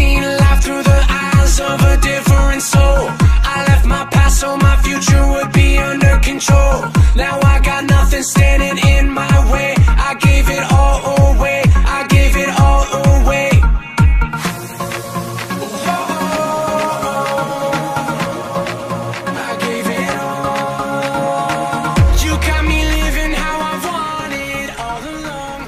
seen life through the eyes of a different soul. I left my past so my future would be under control. Now I got nothing standing in my way. I gave it all away. I gave it all away. I gave it all. You got me living how I wanted all along.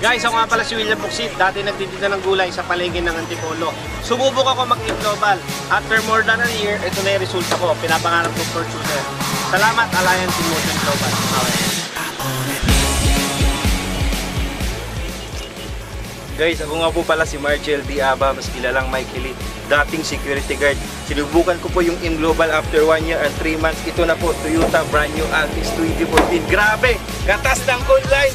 Guys, ako nga pala si William Buksit. Dati nagtitinda ng gulay sa palengke ng Antipolo. Sumubok ako mag-global. After more than a year, ito na yung resulta ko. Pinapangarap ko fortuner. Salamat, Alliance in Motion Global. Guys, ako nga po pala si Marchel Diaba, mas kilalang Mikey Lee, dating security guard. Sinubukan ko po yung M-Global after 1 year and 3 months. Ito na po, Toyota brand new Altis 2014. Grabe! Katas ng online!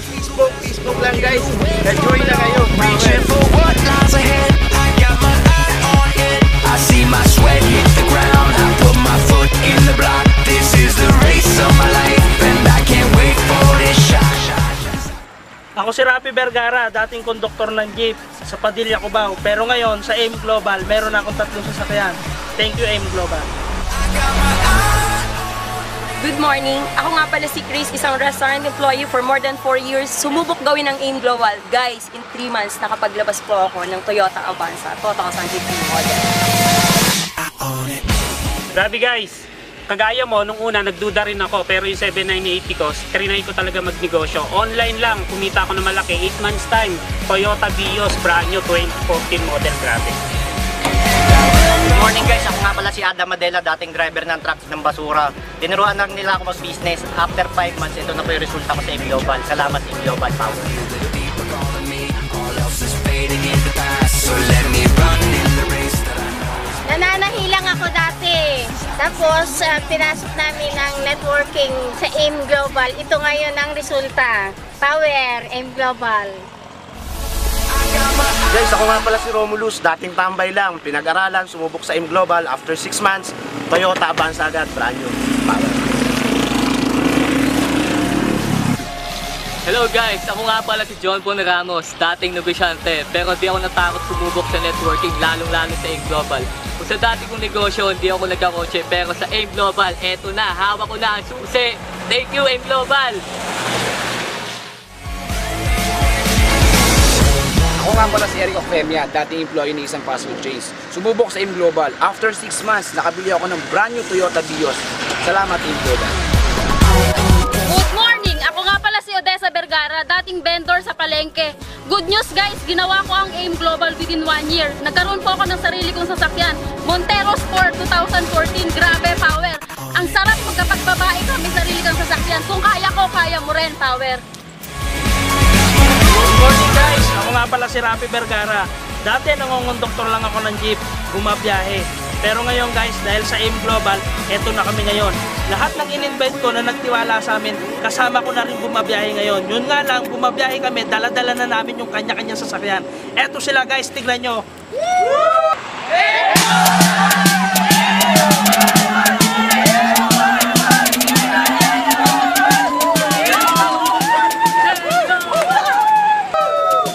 Facebook lang guys! Na-join na kayo! Reaching for what lies ahead. I got my eye on it. I see my sweat hit the ground. I put my foot in the block. This is the race of my life, and I can't wait for this shot. Ako si Rapi Vergara, dating konduktor ng jeep sa Padilla, Cubao. Pero ngayon sa AIM Global, meron akong 3 sasakyan. Thank you AIM Global. Good morning. Ako nga pala si Chris, isang restaurant employee for more than 4 years. Sumubok gawin ng AIM Global. Guys, in 3 months, nakapaglabas po ako ng Toyota Avanza 2015 model. Grabe guys! Kagaya mo, nung una nagduda rin ako, pero yung 7980 ko, trinay ko talaga magnegosyo. Online lang, kumita ako ng malaki, 8 months time. Toyota Vios, brand new 2014 model, grabe. Good morning guys, ako nga pala si Adam Madela, dating driver ng truck ng basura. Tinuruan lang nila ako mag-business. After 5 months, ito na po yung resulta ko sa AIM Global. Salamat AIM Global Power. Nananahilang ako dati. Tapos, pinasok namin ang networking sa AIM Global. Ito ngayon ang resulta. Power, AIM Global. Guys, ako nga pala si Romulus, dating tambay lang. Pinag-aralan, sumubok sa AIM Global. After 6 months, Toyota Avanza agad, brand new. Power. Hello guys, ako nga pala si John Bon Ramos, dating negosyante. Pero di ako natakot sumubok sa networking, lalong-lalo sa AIM Global. Kung sa dati kong negosyo, hindi ako nagkakotse, pero sa AIM Global, eto na, hawak ko na ang susi. Thank you, AIM Global! Ako nga pala si Eric Ocfemia, dating employee ng isang fast food chains. Sumubok sa AIM Global. After 6 months, nakabili ako ng brand new Toyota Vios. Salamat, AIM Global. Good morning! Ako nga pala si Odessa Vergara, dating vendor sa palengke. Good news guys, ginawa ko ang AIM Global within 1 year. Nagkaroon po ako ng sarili kong sasakyan. Montero Sport 2014, grabe power. Ang sarap magkapagbabae kami sarili kang sasakyan. Kung kaya ko, kaya mo rin, power. Good morning guys, ako nga pala si Rapi Vergara. Dati nangongonduktor lang ako ng jeep, bumabiyahe. Pero ngayon guys, dahil sa AIM Global, eto na kami ngayon. Lahat ng in-invite ko na nagtiwala sa amin, kasama ko na rin bumabiyahe ngayon. Yun nga lang, bumabiyahe kami, dala-dala na namin yung kanya-kanya sasakyan. Eto sila guys, tignan nyo.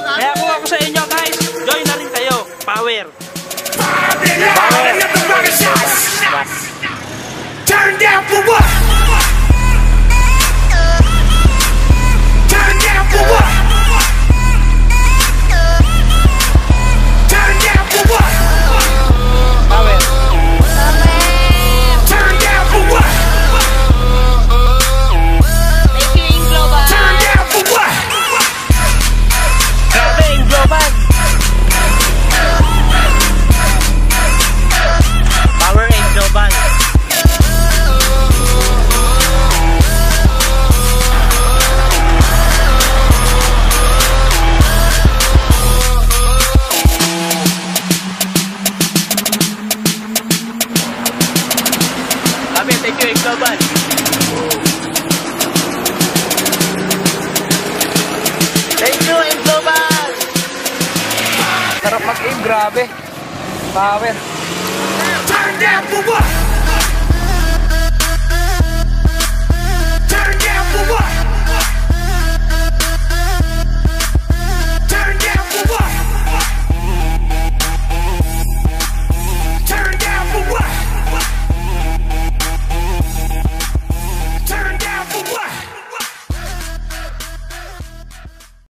Kaya kung ako sa inyo guys, join na rin kayo. Power! Turn down for what? Turn down for what? Turn down for what? Power! Turn down for what? Thank you, AIM Global. Turn down for what? Grabe, AIM Global! Power AIM Global. Thank you, AIM Global! Thank you AIM Global! Sarap mag-AIM, grabe. Power. Turn down for what? Turn down for what?